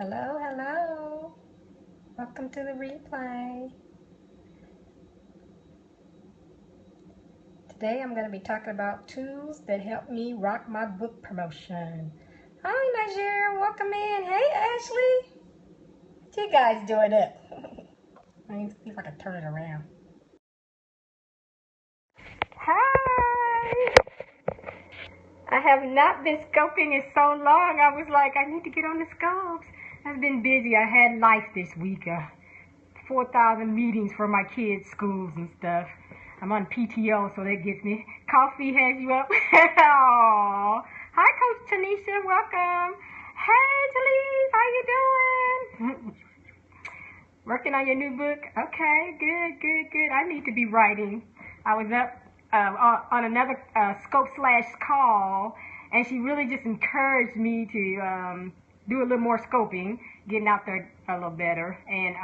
Hello, hello. Welcome to the replay. Today I'm going to be talking about tools that help me rock my book promotion. Hi, Niger. Welcome in. Hey, Ashley. What you guys doing up? Let me see if I can turn it around. Hi. I have not been scoping in so long. I was like, I need to get on the scopes. I've been busy. I had life this week. 4,000 meetings for my kids' schools and stuff. I'm on PTO, so that gets me. Coffee has you up. Aww. Hi, Coach Tanisha. Welcome. Hey, Talise. How you doing? Working on your new book? Okay, good. I need to be writing. I was up on another scope/call, and she really just encouraged me to do a little more scoping, getting out there a little better. And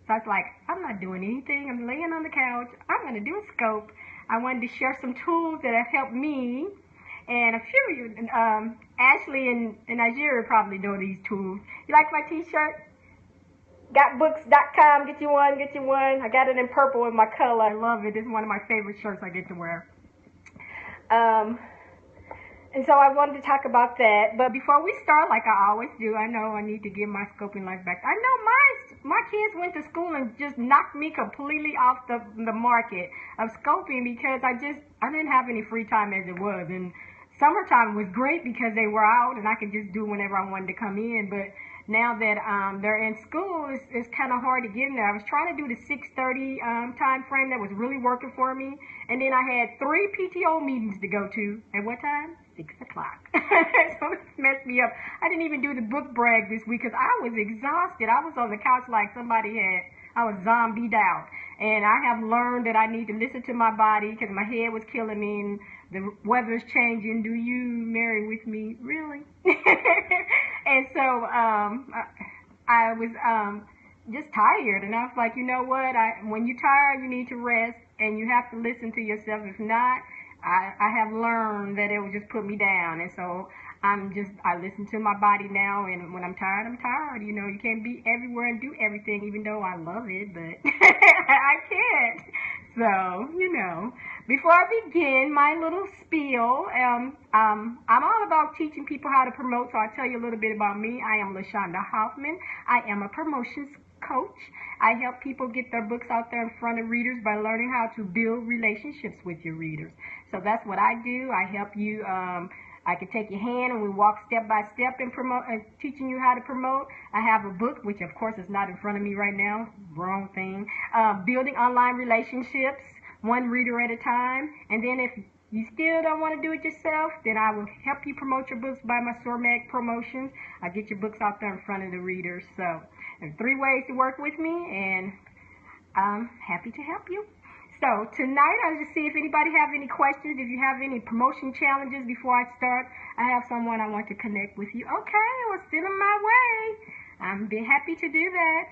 so I was like, I'm not doing anything. I'm laying on the couch. I'm going to do a scope. I wanted to share some tools that have helped me. And a few of you, Ashley and Nigeria probably know these tools. You like my t-shirt? Gotbooks.com. Get you one. I got it in purple with my color. I love it. It's one of my favorite shirts I get to wear. And so I wanted to talk about that. But before we start, like I always do, I know I need to give my scoping life back. I know my kids went to school and just knocked me completely off the market of scoping because I didn't have any free time as it was. And summertime was great because they were out and I could just do whenever I wanted to come in. But now that they're in school, it's kind of hard to get in there. I was trying to do the 6:30 time frame that was really working for me. And then I had 3 PTO meetings to go to. At what time? 6 o'clock. So it messed me up. I didn't even do the book brag this week because I was exhausted. I was on the couch like I was zombied out. And I have learned that I need to listen to my body because my head was killing me and the weather's changing. Do you marry with me? Really? And so I was just tired. And I was like, you know what? When you're tired, you need to rest and you have to listen to yourself. If not, I have learned that it will just put me down. And so I listen to my body now, and when I'm tired, I'm tired. You know, you can't be everywhere and do everything, even though I love it, but I can't. So, before I begin my little spiel, I'm all about teaching people how to promote, so I'll tell you a little bit about me. I am LaShaunda Hoffman. I am a promotions coach. I help people get their books out there in front of readers by learning how to build relationships with your readers. So that's what I do. I help you. I can take your hand and we walk step by step in teaching you how to promote. I have a book, which of course is not in front of me right now. Wrong thing. Building online relationships, one reader at a time. And then if you still don't want to do it yourself, then I will help you promote your books by my SORMAG promotions. I get your books out there in front of the readers. So there's 3 ways to work with me, and I'm happy to help you. So tonight, I'll just see if anybody have any questions. If you have any promotion challenges before I start, I have someone I want to connect with you. Okay, well, send them my way. I'm be happy to do that.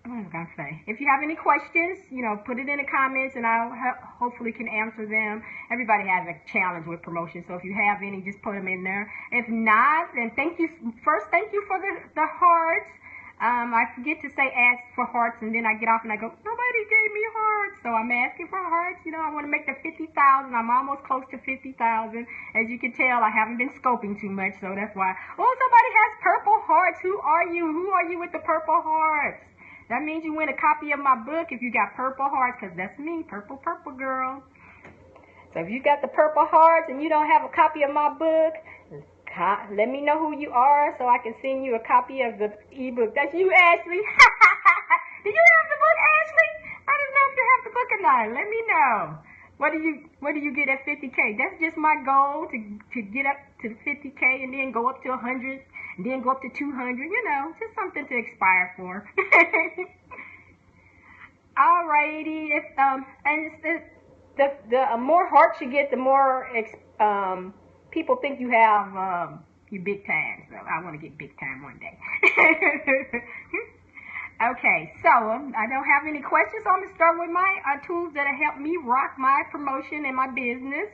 What was I going to say? If you have any questions, put it in the comments, and I hopefully can answer them. Everybody has a challenge with promotion, so if you have any, just put them in there. If not, then thank you for the hearts. I forget to say ask for hearts, and then I get off and I go, nobody gave me hearts. So I'm asking for hearts. I want to make the 50,000. I'm almost close to 50,000. As you can tell, I haven't been scoping too much, so that's why. Oh, somebody has purple hearts. Who are you? Who are you with the purple hearts? That means you win a copy of my book if you got purple hearts, because that's me, purple girl. So if you got the purple hearts and you don't have a copy of my book, let me know who you are so I can send you a copy of the ebook. That's you, Ashley. Do you have the book, Ashley? I don't know if you have the book or not. Let me know. What do you get at 50K? That's just my goal to get up to 50K and then go up to 100 and then go up to 200. Just something to aspire for. Alrighty. The more hearts you get, the more people think you have you big time. So I want to get big time one day. Okay, so I don't have any questions, so I'm going to start with my tools that have helped me rock my promotion and my business.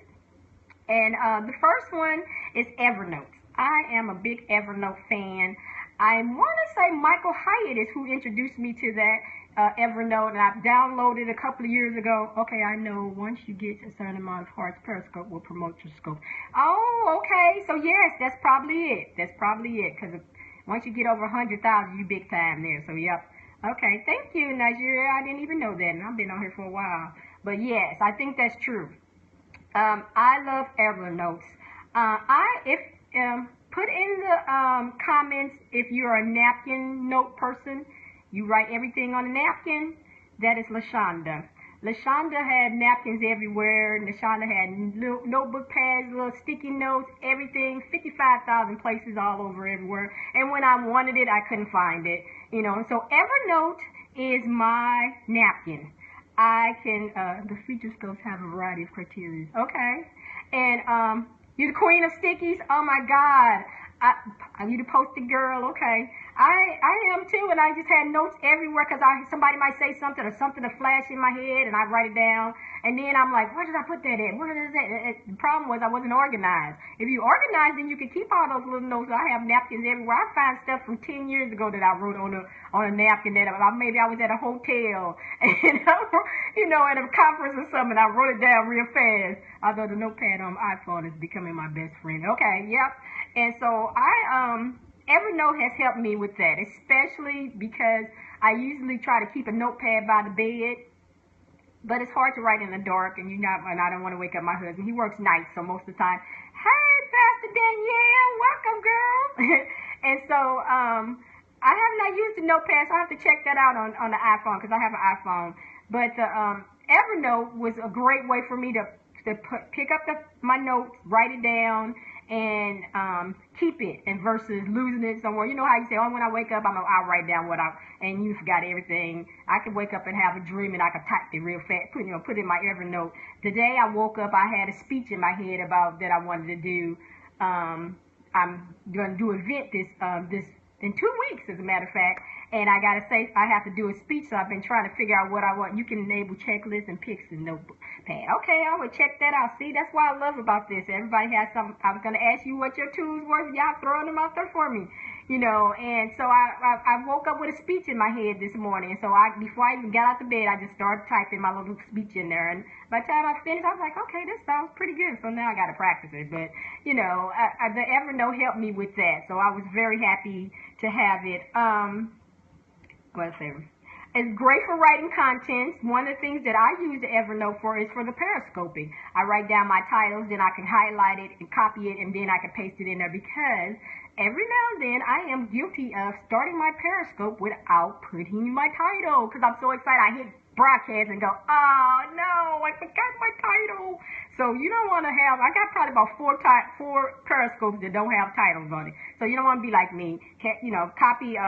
And the first one is Evernote. I am a big Evernote fan. I want to say Michael Hyatt is who introduced me to that Evernote, and I've downloaded a couple of years ago. Okay, I know once you get a certain amount of hearts, Periscope will promote your scope. Oh, okay. So yes, that's probably it. That's probably it. Because once you get over 100,000, you big time there. So yep. Okay, thank you, Nigeria. I didn't even know that, and I've been on here for a while. But yes, I think that's true. I love Evernote. If put in the comments if you're a napkin note person. You write everything on a napkin. That is LaShaunda. LaShaunda had napkins everywhere. LaShaunda had notebook pads, little sticky notes, everything, 55,000 places all over everywhere. And when I wanted it, I couldn't find it. You know, so Evernote is my napkin. I can, the feature scopes have a variety of criteria. Okay. And you're the queen of stickies? Oh my God. You the posted girl? Okay. I am too, and I just had notes everywhere because somebody might say something or something to flash in my head, and I write it down. And then I'm like, where did I put that in? Where is that? The problem was I wasn't organized. If you organize, then you can keep all those little notes. I have napkins everywhere. I find stuff from 10 years ago that I wrote on a napkin that maybe I was at a hotel, and you know, at a conference or something. I wrote it down real fast. Although the notepad on my iPhone is becoming my best friend. Okay, yep. And so Evernote has helped me with that, especially because I usually try to keep a notepad by the bed, but it's hard to write in the dark, and I don't want to wake up my husband. He works nights, so most of the time, hey, Pastor Danielle, welcome, girl. And so I have not used the notepad, so I have to check that out on the iPhone because I have an iPhone. But Evernote was a great way for me to pick up my notes, write it down, and keep it, and versus losing it somewhere. You know how you say, oh, when I wake up, I'll write down and you forgot everything. I could wake up and have a dream, and I could type it real fast, put it in my Evernote. The day I woke up, I had a speech in my head about that I wanted to do. I'm going to do an event this in 2 weeks, as a matter of fact. And I got to say, I have to do a speech, so I've been trying to figure out what I want. You can enable checklists and picks in notepad. Okay, I will check that out. See, that's what I love about this. Everybody has something. I was going to ask you what your tools were. Y'all throwing them out there for me. You know, and so I woke up with a speech in my head this morning. So before I even got out of bed, I just started typing my little speech in there. And by the time I finished, I was like, okay, this sounds pretty good. So now I got to practice it. But, you know, the Evernote helped me with that. So I was very happy to have it. It's great for writing content. One of the things that I use the Evernote for is for the periscoping. I write down my titles, then I can highlight it and copy it, and then I can paste it in there, because every now and then I am guilty of starting my Periscope without putting my title, because I'm so excited. I hit broadcast and go, oh no, I forgot my title. So you don't want to have, I got probably about four Periscopes that don't have titles on it. So you don't want to be like me. You know, copy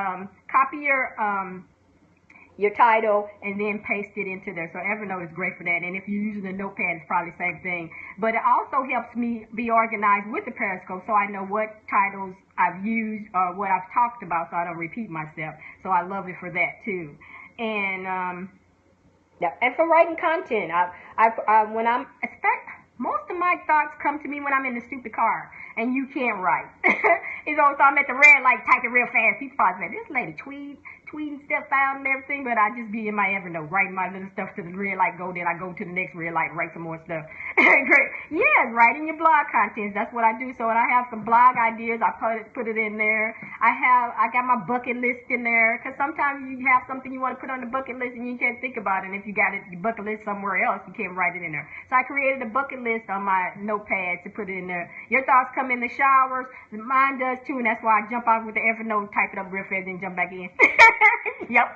your title and then paste it into there. So Evernote is great for that. And if you're using a notepad, it's probably the same thing. But it also helps me be organized with the Periscope, so I know what titles I've used or what I've talked about, so I don't repeat myself. So I love it for that too. And and for writing content, most of my thoughts come to me when I'm in the stupid car and you can't write. So I'm at the red light typing real fast. People probably say, this lady tweeting stuff out and everything, but I just be in my Evernote writing my little stuff to the red light go, then I go to the next red light and write some more stuff. Great. Yes, writing your blog contents. That's what I do. So when I have some blog ideas, I put it in there. I got my bucket list in there, because sometimes you have something you want to put on the bucket list and you can't think about it. And if you got your bucket list somewhere else, you can't write it in there. So I created a bucket list on my notepad to put it in there. Your thoughts come in the showers. Mine does too, and that's why I jump out with the Evernote, type it up real fast, then jump back in. Yep.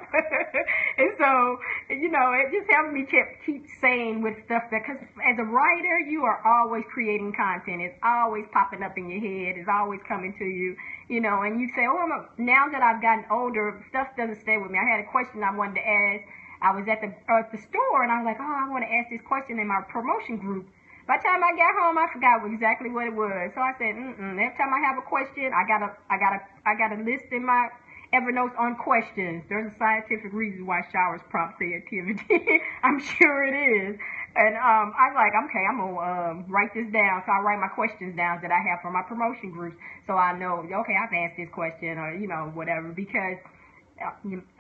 And so, you know, it just helps me keep sane with stuff, because as a writer, you are always creating content. It's always popping up in your head. It's always coming to you, you know, and you say, oh, now that I've gotten older, stuff doesn't stay with me. I had a question I wanted to ask. I was at the store, and I was like, oh, I want to ask this question in my promotion group. By the time I got home, I forgot exactly what it was. So I said, every time I have a question, I got a list in my Evernote on questions. There's a scientific reason why showers prompt creativity. I'm sure it is. And I was like, okay, I'm gonna write this down. So I write my questions down that I have for my promotion groups, so I know, okay, I've asked this question, or whatever. Because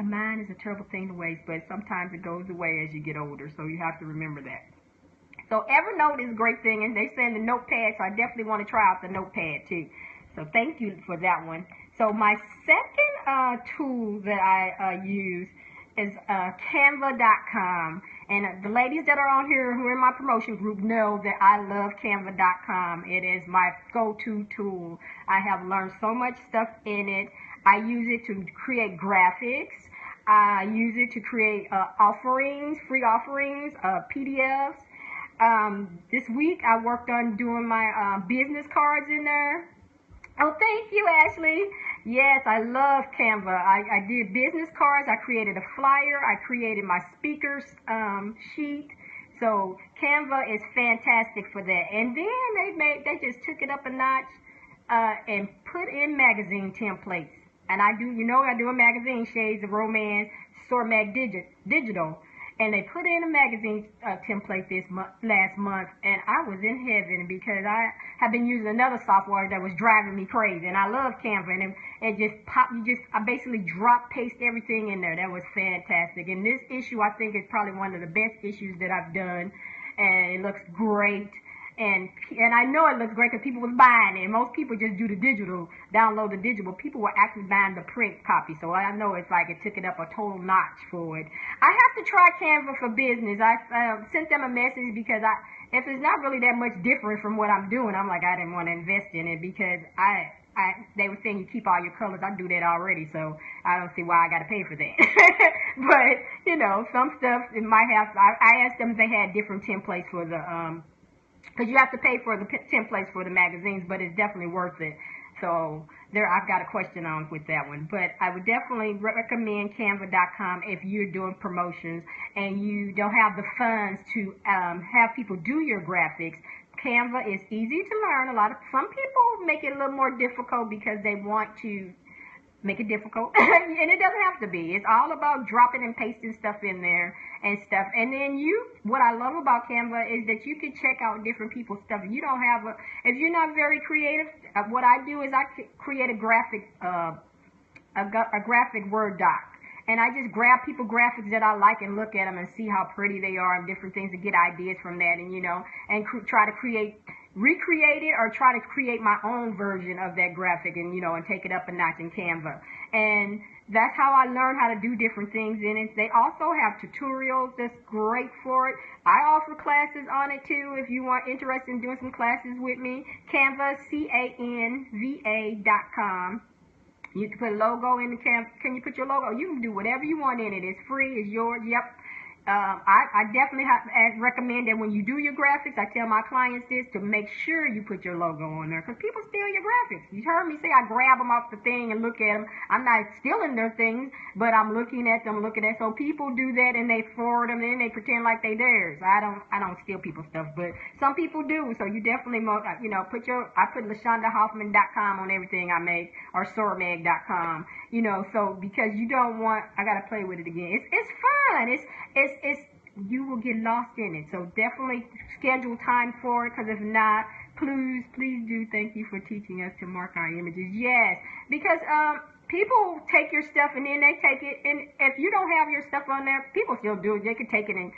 mind is a terrible thing to waste, but sometimes it goes away as you get older. So you have to remember that. So Evernote is a great thing, and they're saying the notepad, so I definitely want to try out the notepad too. So thank you for that one. So my second tool that I use is Canva.com. And the ladies that are on here who are in my promotion group know that I love Canva.com. It is my go-to tool. I have learned so much stuff in it. I use it to create graphics. I use it to create offerings, free offerings, PDFs. This week I worked on doing my business cards in there. Oh, thank you, Ashley. Yes, I love Canva. I did business cards. I created a flyer. I created my speakers sheet. So Canva is fantastic for that. And then they just took it up a notch and put in magazine templates. And I do a magazine, Shades of Romance, Store Mag Digital. And they put in a magazine template last month, and I was in heaven because I have been using another software that was driving me crazy. And I love Canva, and it just popped. I basically paste everything in there. That was fantastic. And this issue, I think, is probably one of the best issues that I've done, and it looks great. And I know it looks great because people was buying it. Most people just do the digital, download the digital. People were actually buying the print copy. So I know it's like it took it up a total notch for it. I have to try Canva for business. I sent them a message because if it's not really that much different from what I'm doing, I'm like, I didn't want to invest in it because they were saying you keep all your colors. I do that already, so I don't see why I got to pay for that. But, some stuff it might have. I asked them if they had different templates for the because you have to pay for the templates for the magazines, but it's definitely worth it. So I've got a question on with that one. But I would definitely recommend Canva.com if you're doing promotions and you don't have the funds to have people do your graphics. Canva is easy to learn. Some people make it a little more difficult because they want to make it difficult, and it doesn't have to be. It's all about dropping and pasting stuff in there and stuff. And then what I love about Canva is that you can check out different people's stuff. If you're not very creative, what I do is I create a graphic Word doc. And I just grab people graphics that I like and look at them and see how pretty they are and different things and get ideas from that and try to recreate it or try to create my own version of that graphic and take it up a notch in Canva. And that's how I learned how to do different things in it. They also have tutorials that's great for it. I offer classes on it too if you are interested in doing some classes with me. Canva, Canva.com. You can put a logo in the Canva. Can you put your logo? You can do whatever you want in it. It's free. It's yours. Yep. I definitely recommend that when you do your graphics, I tell my clients this, to make sure you put your logo on there because people steal your graphics. You heard me say I grab them off the thing and look at them. I'm not stealing their things, but I'm looking at them, So people do that and they forward them and then they pretend like they theirs. I don't steal people's stuff, but some people do. So you definitely, I put LaShaundaHoffman.com on everything I make or SoarMag.com. So because you don't want, I gotta play with it again. It's fun. You will get lost in it. So definitely schedule time for it, because if not, please do. Thank you for teaching us to mark our images. Yes, because people take your stuff and then they take it, and if you don't have your stuff on there, people still do it. They could take it and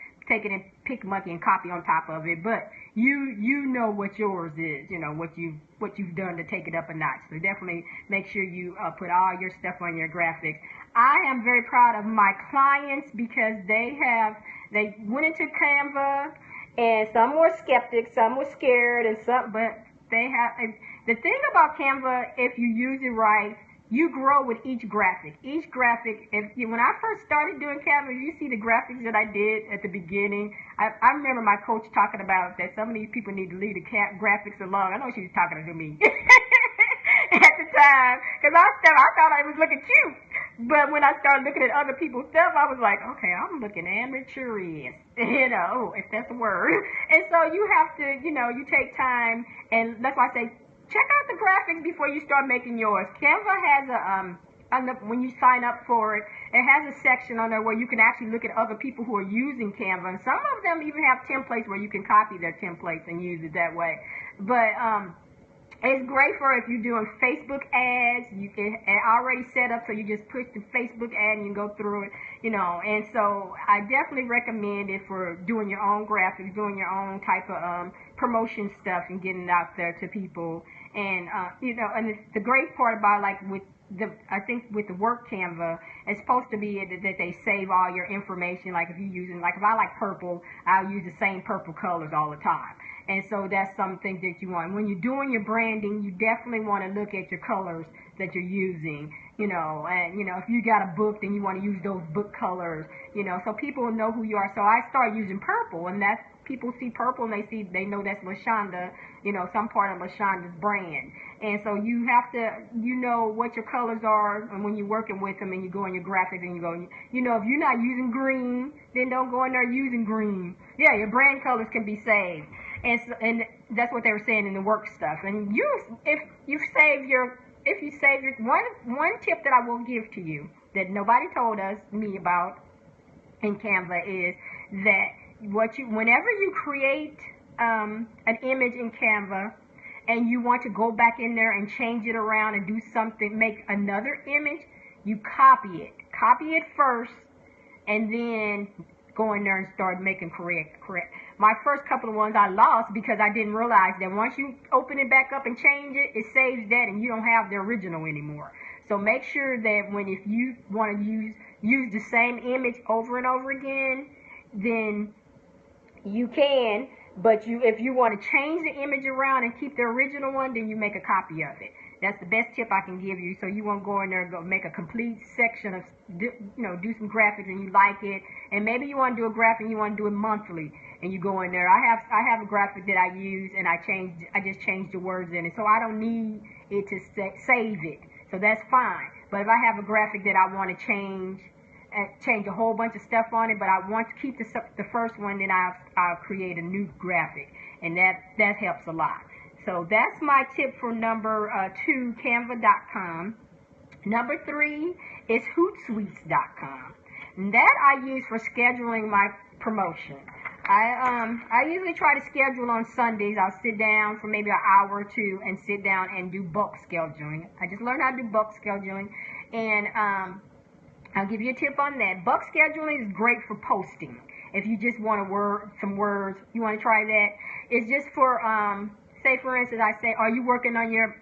pick monkey and copy on top of it, but you know what yours is, what you've done to take it up a notch. So definitely make sure you put all your stuff on your graphics. I am very proud of my clients because they went into Canva, and some were skeptics, some were scared, but the thing about Canva, if you use it right, you grow with each graphic. When I first started doing Canva, you see the graphics that I did at the beginning. I remember my coach talking about that some of these people need to leave the graphics alone. I know she was talking to me at the time, because I thought I was looking cute. But when I started looking at other people's stuff, I was like, okay, I'm looking amateurish, if that's a word. And so you have to, you take time, and that's why I say, check out the graphics before you start making yours. Canva has when you sign up for it, it has a section on there where you can actually look at other people who are using Canva, and some of them even have templates where you can copy their templates and use it that way. But it's great for if you're doing Facebook ads. It's already set up, so you just push the Facebook ad and you go through it, And so I definitely recommend it for doing your own graphics, doing your own type of promotion stuff and getting it out there to people. And and the great part about I think with the work Canva, it's supposed to be that they save all your information. Like if you're using, if I like purple, I'll use the same purple colors all the time. And so that's something that you want. When you're doing your branding, you definitely want to look at your colors that you're using, and, if you got a book, then you want to use those book colors, so people will know who you are. So I start using purple, and that's, people see purple and they know that's LaShaunda, some part of LaShaunda's brand. And so you have to, what your colors are, and when you're working with them and you go in your graphics and you go, if you're not using green, then don't go in there using green. Yeah, your brand colors can be saved. And that's what they were saying in the work stuff. And if you save your one tip that I will give to you that nobody told me about in Canva is that whenever you create an image in Canva and you want to go back in there and change it around and do something, make another image, you copy it first, and then go in there and start making correct. My first couple of ones I lost because I didn't realize that once you open it back up and change it, it saves that and you don't have the original anymore. So make sure that if you want to use the same image over and over again, then you can. But if you want to change the image around and keep the original one, then you make a copy of it. That's the best tip I can give you. So you won't go in there and go make a complete section of, do some graphics and you like it. And maybe you want to do a graphic and you want to do it monthly. And you go in there. I have a graphic that I use and I just changed the words in it. So I don't need it to save it. So that's fine. But if I have a graphic that I want to change a whole bunch of stuff on it, but I want to keep the first one, then I'll create a new graphic. And that helps a lot. So that's my tip for number 2, Canva.com. Number 3 is Hootsuite.com. And that I use for scheduling my promotion. I usually try to schedule on Sundays. I'll sit down for maybe an hour or two and sit down and do bulk scheduling. I just learned how to do bulk scheduling, and I'll give you a tip on that. Bulk scheduling is great for posting. If you just want some words, you want to try that. It's just for say for instance, I say, are you working on your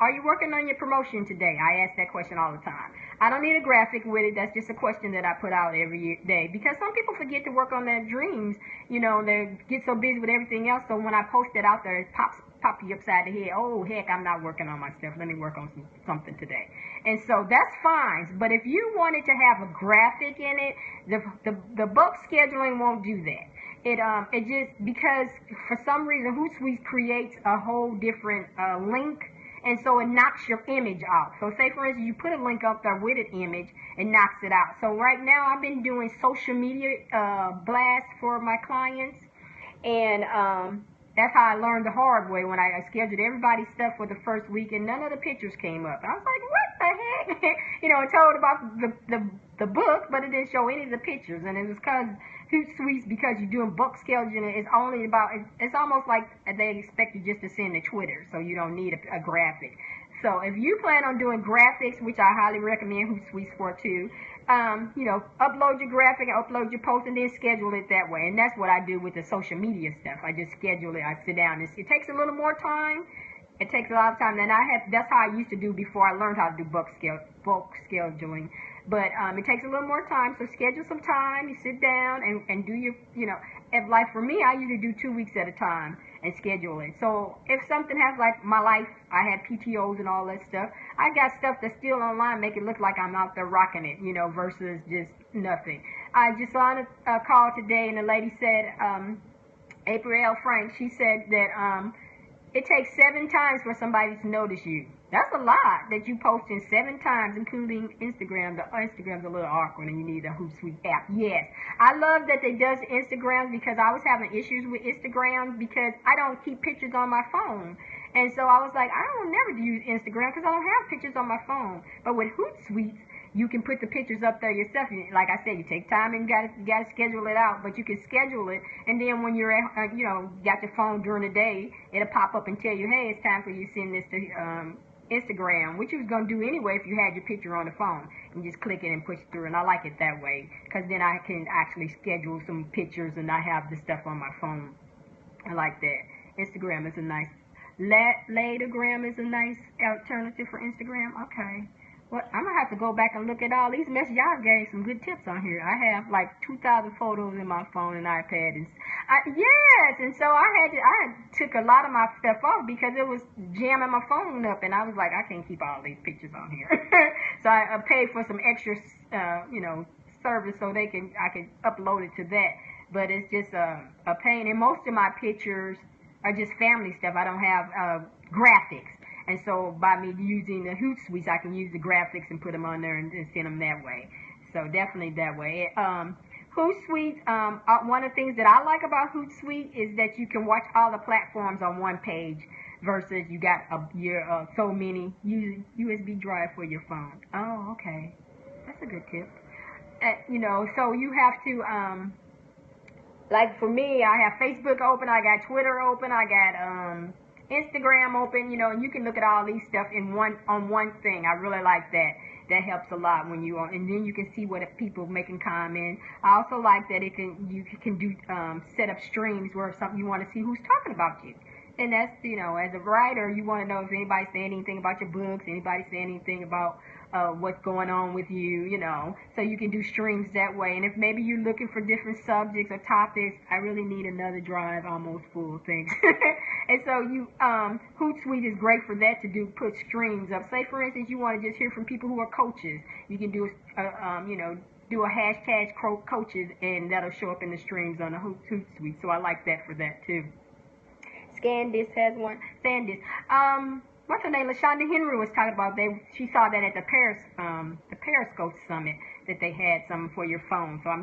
promotion today? I ask that question all the time. I don't need a graphic with it. That's just a question that I put out every day because some people forget to work on their dreams. They get so busy with everything else. So when I post it out there, it pops you upside the head. Oh, heck, I'm not working on my stuff. Let me work on something today. And so that's fine. But if you wanted to have a graphic in it, the bulk scheduling won't do that. It just, because for some reason Hootsuite creates a whole different link, and so it knocks your image out. So say for instance you put a link up there with an image, it knocks it out. So right now I've been doing social media blasts for my clients, and that's how I learned the hard way when I scheduled everybody's stuff for the first week and none of the pictures came up. I was like, what the heck? It told about the book, but it didn't show any of the pictures, and it was Hootsuite, because you're doing bulk scheduling, it's almost like they expect you just to send to Twitter, so you don't need a graphic. So if you plan on doing graphics, which I highly recommend Hootsuite for too, upload your graphic, upload your post, and then schedule it that way. And that's what I do with the social media stuff. I just schedule it. I sit down. It takes a little more time. It takes a lot of time. And that's how I used to do before I learned how to do bulk scheduling. But it takes a little more time, so schedule some time. You sit down and do your, like for me, I usually do 2 weeks at a time and schedule it. So if something has, like my life, I had PTOs and all that stuff, I got stuff that's still online, make it look like I'm out there rocking it, versus just nothing. I just on a call today, and the lady said, April L. Frank, she said that it takes 7 times for somebody to notice you. That's a lot that you post in 7 times, including Instagram. Instagram's a little awkward and you need a Hootsuite app. Yes. I love that they does Instagrams because I was having issues with Instagram because I don't keep pictures on my phone. And so I was like, I don't never use Instagram because I don't have pictures on my phone. But with Hootsuite, you can put the pictures up there yourself. Like I said, you take time and you gotta schedule it out, but you can schedule it, and then when you're at, got your phone during the day, it'll pop up and tell you, hey, it's time for you to send this to Instagram, which you was gonna do anyway if you had your picture on the phone, and just click it and push it through. And I like it that way, because then I can actually schedule some pictures and I have the stuff on my phone. I like that. Instagram is a nice, Latergram is a nice alternative for Instagram. Okay. Well, I'm going to have to go back and look at all these messages. Y'all gave some good tips on here. I have like 2,000 photos in my phone and iPad. Yes, and so I took a lot of my stuff off because it was jamming my phone up, and I was like, I can't keep all these pictures on here. So I paid for some extra, service so I could upload it to that. But it's just a pain, and most of my pictures are just family stuff. I don't have graphics. And so by me using the Hootsuite, I can use the graphics and put them on there and send them that way. So definitely that way. Hootsuite, one of the things that I like about Hootsuite is that you can watch all the platforms on one page versus you got so many USB drive for your phone. Oh, okay. That's a good tip. So you have to, like for me, I have Facebook open, I got Twitter open, I got Instagram open, and you can look at all these stuff on one thing. I really like that. That helps a lot when and then you can see what people making comments. I also like that you can do set up streams where you want to see who's talking about you. And that's, as a writer, you want to know if anybody's saying anything about your books, anybody saying anything about what's going on with you, so you can do streams that way. And if maybe you're looking for different subjects or topics, I really need another drive almost full of things. And so Hootsuite is great for that, to put streams up. Say for instance, you want to just hear from people who are coaches. You can do do a hashtag coaches, and that'll show up in the streams on the Hootsuite. So I like that for that too. ScanDisk has one. SanDisk. What's her name? LaShaunda Henry was talking about. She saw that at the Periscope Summit, that they had something for your phone. So I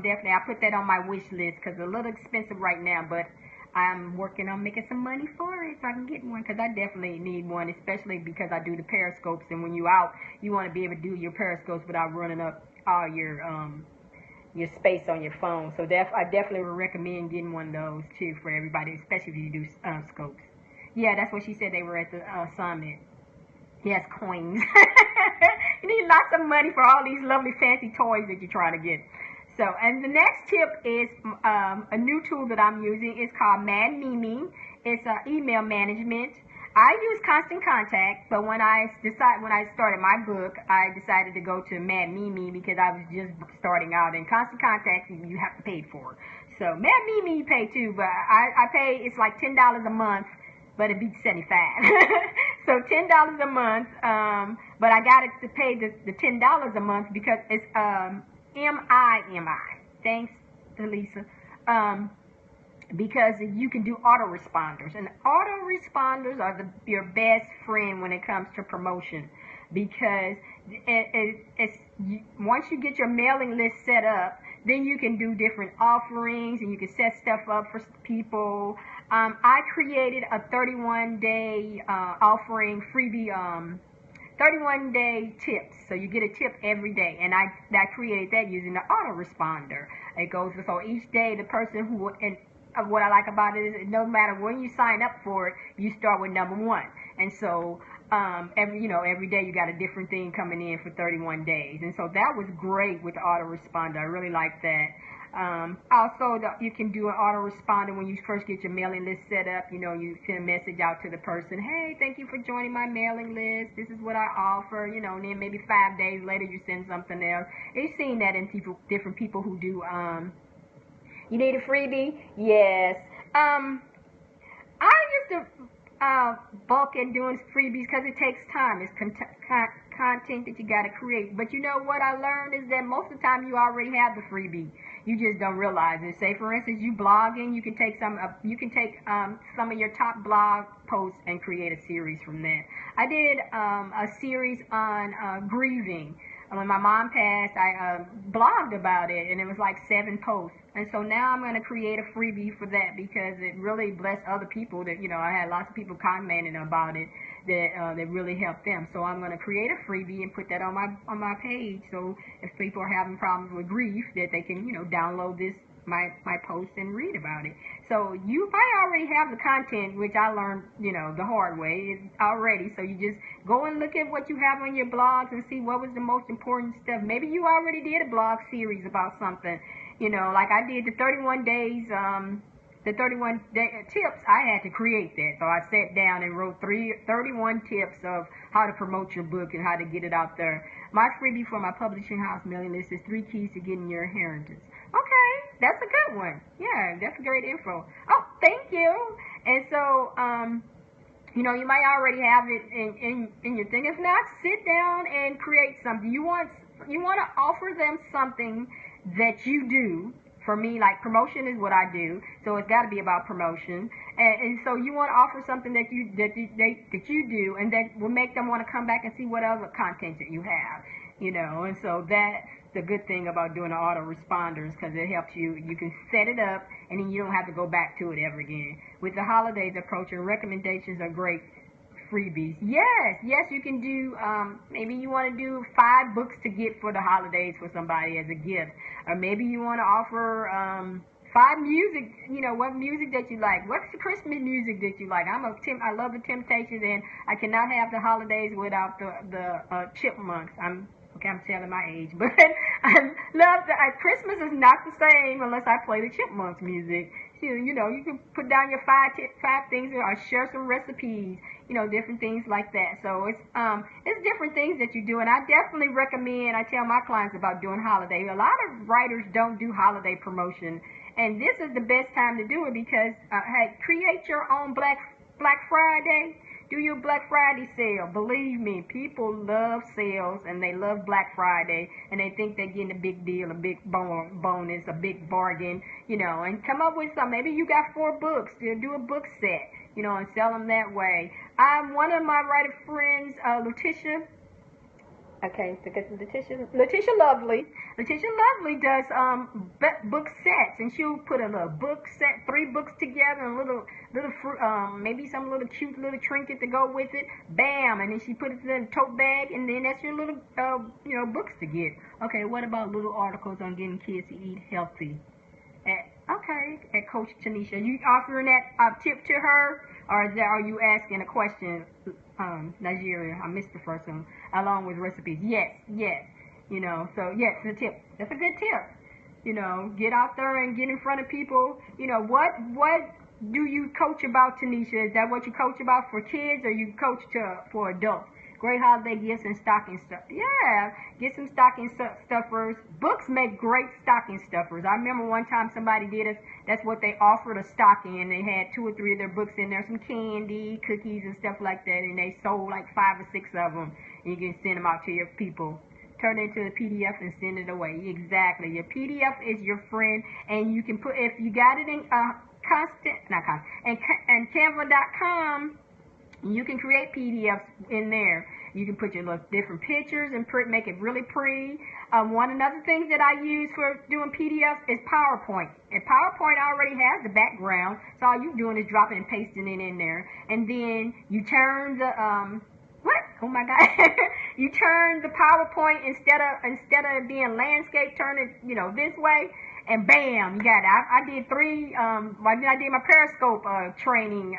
put that on my wish list because it's a little expensive right now, but I'm working on making some money for it so I can get one, because I definitely need one, especially because I do the Periscopes, and when you're out, you want to be able to do your Periscopes without running up all your space on your phone. So I definitely would recommend getting one of those too for everybody, especially if you do scopes. Yeah, that's what she said. They were at the summit. Yes, coins. You need lots of money for all these lovely fancy toys that you're trying to get. So, and the next tip is a new tool that I'm using. It's called Mad Mimi. It's email management. I use Constant Contact, but when I started my book, I decided to go to Mad Mimi because I was just starting out. And Constant Contact, you have to pay for. So Mad Mimi you pay too, but I pay, it's like $10 a month, but it beats $75. So $10 a month, but I got it to pay the $10 a month because it's MIMI. Thanks to Lisa. Because you can do autoresponders, and autoresponders are your best friend when it comes to promotion, because once you get your mailing list set up, then you can do different offerings and you can set stuff up for people. I created a 31-day offering freebie, 31-day tips. So you get a tip every day, and I created that using the autoresponder. It goes so each day the person what I like about it is no matter when you sign up for it, you start with number 1. And so every day you got a different thing coming in for 31 days. And so that was great with the autoresponder. I really like that. Also, you can do an autoresponder when you first get your mailing list set up. You send a message out to the person, hey, thank you for joining my mailing list. This is what I offer. And then maybe 5 days later you send something else. You've seen that in different people who do you need a freebie? Yes. I used to bulk in doing freebies because it takes time. It's content that you got to create. But you know what I learned is that most of the time you already have the freebie. You just don't realize it. Say for instance, you blogging, you can take some of your top blog posts and create a series from that. I did a series on grieving. When my mom passed, I blogged about it, and it was like 7 posts. And so now I'm going to create a freebie for that because it really blessed other people that, I had lots of people commenting about it. that really help them. So I'm going to create a freebie and put that on my page. So if people are having problems with grief, that they can download this my post and read about it. So you might already have the content, which I learned the hard way already. So you just go and look at what you have on your blogs and see what was the most important stuff. Maybe you already did a blog series about something, like I did the 31 days. The 31 tips, I had to create that. So I sat down and wrote 31 tips of how to promote your book and how to get it out there. My freebie for my publishing house mailing list is 3 keys to getting your inheritance. Okay, that's a good one. Yeah, that's great info. Oh, thank you. And so, you might already have it in your thing. If not, sit down and create something. You want to offer them something that you do. For me, like promotion is what I do, so it's got to be about promotion. And so you want to offer something that you do, and that will make them want to come back and see what other content that you have, And so that's the good thing about doing the autoresponders, because it helps you. You can set it up, and then you don't have to go back to it ever again. With the holidays approaching, recommendations are great. Freebies. Yes, you can do, maybe you want to do 5 books to get for the holidays for somebody as a gift. Or maybe you want to offer 5 music, what music that you like. What's the Christmas music that you like? I love the Temptations, and I cannot have the holidays without the Chipmunks. I'm telling my age, but I love Christmas is not the same unless I play the Chipmunks music. You can put down your five things or share some recipes, different things like that. So it's different things that you do, and I definitely recommend. I tell my clients about doing holiday. A lot of writers don't do holiday promotion, and this is the best time to do it because hey, create your own Black Friday. Do your Black Friday sale. Believe me, people love sales and they love Black Friday, and they think they're getting a big deal, a big bonus, a big bargain, and come up with something. Maybe you got 4 books. Do a book set, and sell them that way. One of my writer friends, Letitia. Okay, because Letitia Lovely does book sets, and she'll put a little book set, 3 books together, and maybe some little cute little trinket to go with it. Bam, and then she put it in a tote bag, and then that's your little books to get. Okay, what about little articles on getting kids to eat healthy? At Coach Tanisha, are you offering that tip to her, or are you asking a question? Nigeria, I missed the first one. Along with recipes, yes. So yes, the tip. That's a good tip. Get out there and get in front of people. What do you coach about, Tanisha? Is that what you coach about for kids, or you coach for adults? Great holiday gifts and stocking stuff. Yeah, get some stocking stuffers. Books make great stocking stuffers. I remember one time somebody did it. That's what they offered, a stocking, and they had 2 or 3 of their books in there, some candy, cookies, and stuff like that, and they sold like 5 or 6 of them. And you can send them out to your people. Turn it into a PDF and send it away. Exactly. Your PDF is your friend, and you can put, if you got it in and Canva.com. You can create PDFs in there. You can put your different pictures and make it really pretty. Another thing that I use for doing PDFs is PowerPoint. And PowerPoint already has the background, so all you're doing is dropping and pasting it in there. And then you turn the Oh my God! You turn the PowerPoint instead of being landscape, turn it this way. And bam, you got it. I did 3, I did my Periscope training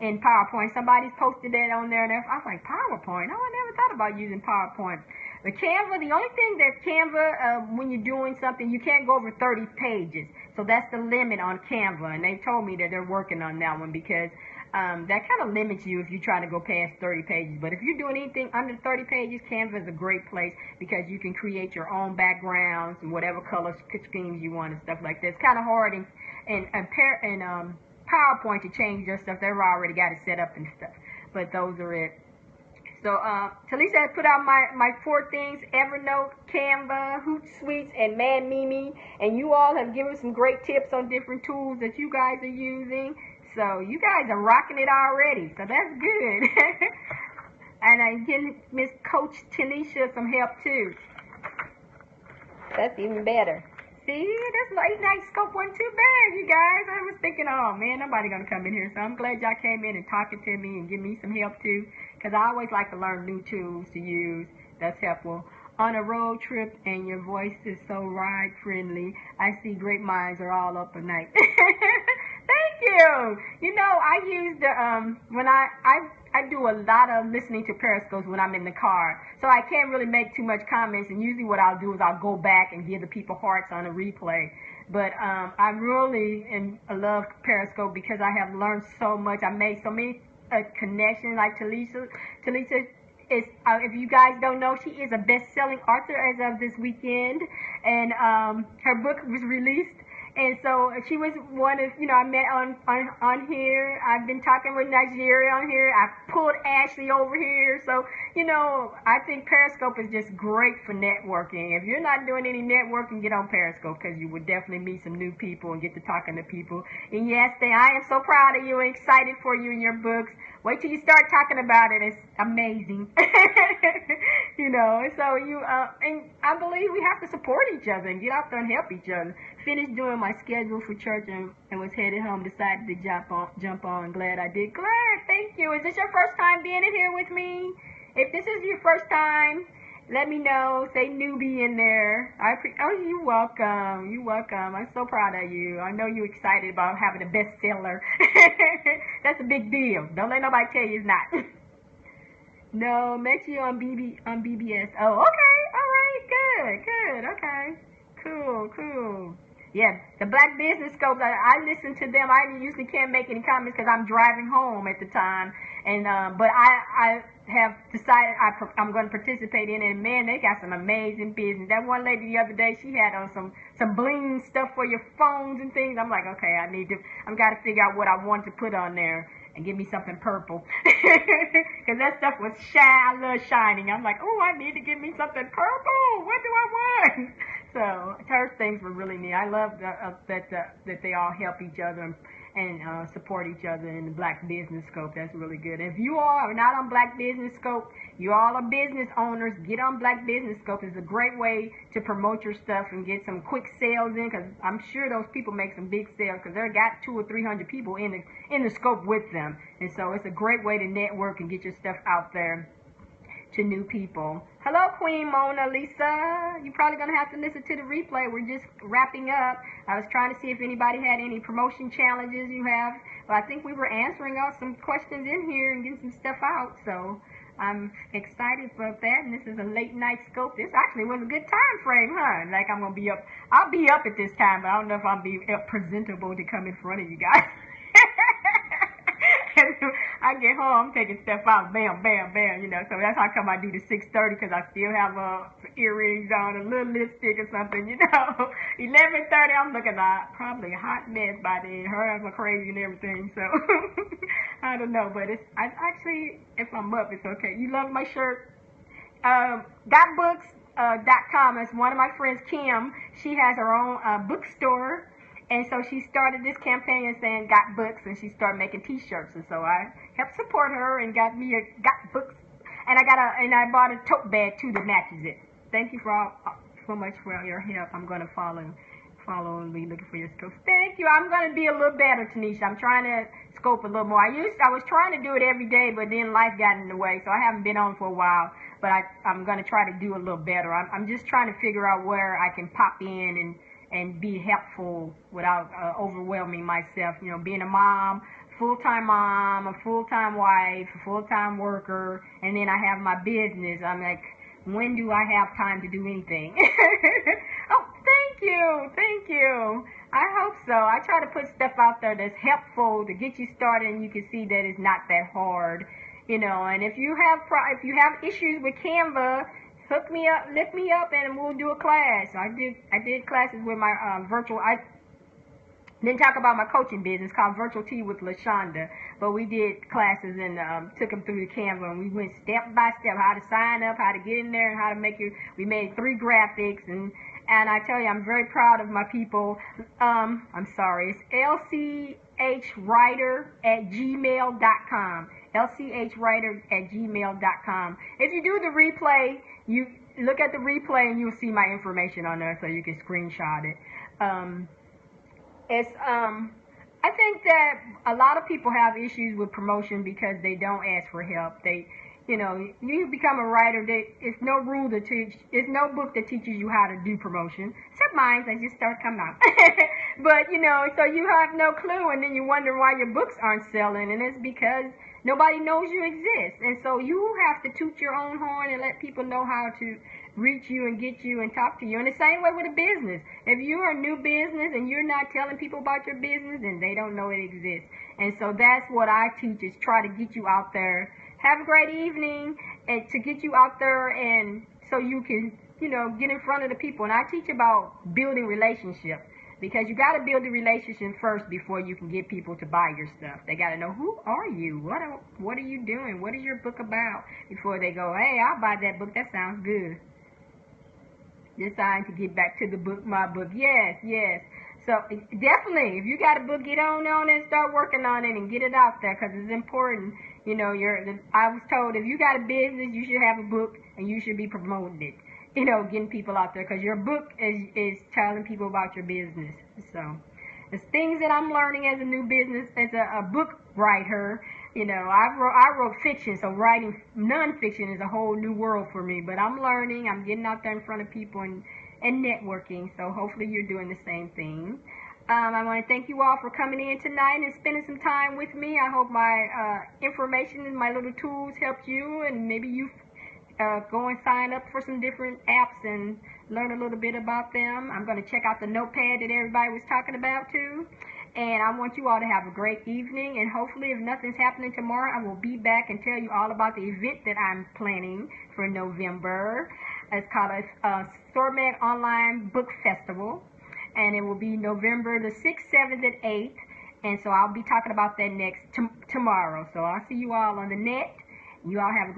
in PowerPoint. Somebody's posted that on there, and I was like, PowerPoint? Oh, I never thought about using PowerPoint. The Canva, the only thing that Canva, when you're doing something, you can't go over 30 pages. So that's the limit on Canva, and they told me that they're working on that one because that kind of limits you if you try to go past 30 pages. But if you're doing anything under 30 pages, Canva is a great place because you can create your own backgrounds and whatever color schemes you want and stuff like that. It's kind of hard in PowerPoint to change their stuff. They've already got it set up and stuff. But those are it. So Talisa has put out my 4 things: Evernote, Canva, Hootsuite, and Mad Mimi. And you all have given some great tips on different tools that you guys are using. So you guys are rocking it already. So that's good. And I give Miss Coach Tanisha some help too. That's even better. See, this late night scope wasn't too bad, you guys. I was thinking, oh man, nobody gonna come in here. So I'm glad y'all came in and talking to me and give me some help too. because I always like to learn new tools to use. That's helpful. On a road trip and your voice is so ride friendly. I see great minds are all up at night. Thank you. You know, I use the when I do a lot of listening to Periscopes when I'm in the car, so I can't really make too much comments. And usually, what I'll do is I'll go back and give the people hearts on a replay. But I really I love Periscope because I have learned so much. I made so many connections. Like Talisa is, if you guys don't know, she is a best-selling author as of this weekend, and her book was released. And so she was one of, I met on here. I've been talking with Nigeria on here. I pulled Ashley over here. So, I think Periscope is just great for networking. If you're not doing any networking, get on Periscope because you will definitely meet some new people and get to talking to people. And yes, I am so proud of you and excited for you and your books. Wait till you start talking about it. It's amazing. So and I believe we have to support each other and get out there and help each other. Finished doing my schedule for church and was headed home. Decided to jump on. Glad I did. Glad. Thank you. Is this your first time being in here with me? If this is your first time, let me know. Say newbie in there. Oh, you're welcome. You're welcome. I'm so proud of you. I know you're excited about having a bestseller. That's a big deal. Don't let nobody tell you it's not. No, met you on BBS. Oh, okay. All right. Good. Okay. Cool. Yeah, the Black Business Scopes, I listen to them. I usually can't make any comments because I'm driving home at the time. And but I have decided I'm going to participate in it. And man, they got some amazing business. That one lady the other day, she had on some bling stuff for your phones and things. I'm like, okay, I've got to figure out what I want to put on there. And give me something purple. Because that stuff was I love shining. I'm like, oh, I need to give me something purple. What do I want? So her things were really neat. I love that they all help each other and support each other in the Black Business Scope. That's really good. If you all are not on Black Business Scope, you all are business owners, get on Black Business Scope. It's a great way to promote your stuff and get some quick sales in, because I'm sure those people make some big sales because they've got 200 or 300 people in the scope with them. And so it's a great way to network and get your stuff out there to new people. Hello, Queen Mona Lisa. You're probably going to have to listen to the replay. We're just wrapping up. I was trying to see if anybody had any promotion challenges you have. But I think we were answering all some questions in here and getting some stuff out. So I'm excited about that. And this is a late night scope. This actually was a good time frame, huh? Like I'm going to be up. I'll be up at this time, but I don't know if I'll be presentable to come in front of you guys. I get home, I'm taking stuff out, bam, bam, bam, so that's how come I do the 6:30, because I still have earrings on, a little lipstick or something, 11:30, I'm looking like probably a hot mess by then. Her are crazy and everything, so I don't know, but I actually, if I'm up, it's okay. You love my shirt? Gotbooks.com is one of my friends, Kim. She has her own bookstore. And so she started this campaign saying got books, and she started making T-shirts. And so I helped support her and got me got books, and I bought a tote bag too that matches it. Thank you so much for your help. I'm gonna follow and be looking for your scopes. Thank you. I'm gonna be a little better, Tanisha. I'm trying to scope a little more. I was trying to do it every day, but then life got in the way, so I haven't been on for a while. But I'm gonna try to do a little better. I'm just trying to figure out where I can pop in and be helpful without overwhelming myself. Being a mom, full-time mom, a full-time wife, a full-time worker, and then I have my business. I'm like, when do I have time to do anything? Oh, thank you. I hope so. I try to put stuff out there that's helpful to get you started, and you can see that it's not that hard. And if you have issues with Canva, hook me up, lift me up, and we'll do a class. I did classes with my virtual. I didn't talk about my coaching business called Virtual Tea with LaShaunda, but we did classes and took them through the Canva, and we went step by step how to sign up, how to get in there, and how to make it. We made 3 graphics, and I tell you, I'm very proud of my people. I'm sorry, it's lchwriter@gmail.com. lchwriter@gmail.com. If you do the replay, you look at the replay and you'll see my information on there, so you can screenshot it. I think that a lot of people have issues with promotion because they don't ask for help. You become a writer. It's no rule to teach. It's no book that teaches you how to do promotion, except mine. They just start coming out. But so you have no clue, and then you wonder why your books aren't selling, and it's because nobody knows you exist. And so you have to toot your own horn and let people know how to reach you and get you and talk to you. And the same way with a business. If you're a new business and you're not telling people about your business, then they don't know it exists. And so that's what I teach, is try to get you out there. Have a great evening, and to get you out there, and so you can, get in front of the people. And I teach about building relationships, because you got to build a relationship first before you can get people to buy your stuff. They got to know, who are you? What are you doing? What is your book about? Before they go, hey, I'll buy that book. That sounds good. Deciding to get back to the book, my book. Yes. So definitely, if you got a book, get on it and start working on it and get it out there, because it's important. I was told, if you got a business, you should have a book and you should be promoting it. Getting people out there, because your book is telling people about your business. So it's things that I'm learning as a new business, as a book writer. I wrote fiction, so writing nonfiction is a whole new world for me. But I'm learning. I'm getting out there in front of people and networking. So hopefully you're doing the same thing. I want to thank you all for coming in tonight and spending some time with me. I hope my information and my little tools helped you, and maybe you go and sign up for some different apps and learn a little bit about them. I'm going to check out the notepad that everybody was talking about too. And I want you all to have a great evening. And hopefully, if nothing's happening tomorrow, I will be back and tell you all about the event that I'm planning for November. It's called a Stormag Online Book Festival. And it will be November the 6th, 7th, and 8th. And so I'll be talking about that next tomorrow. So I'll see you all on the net. You all have a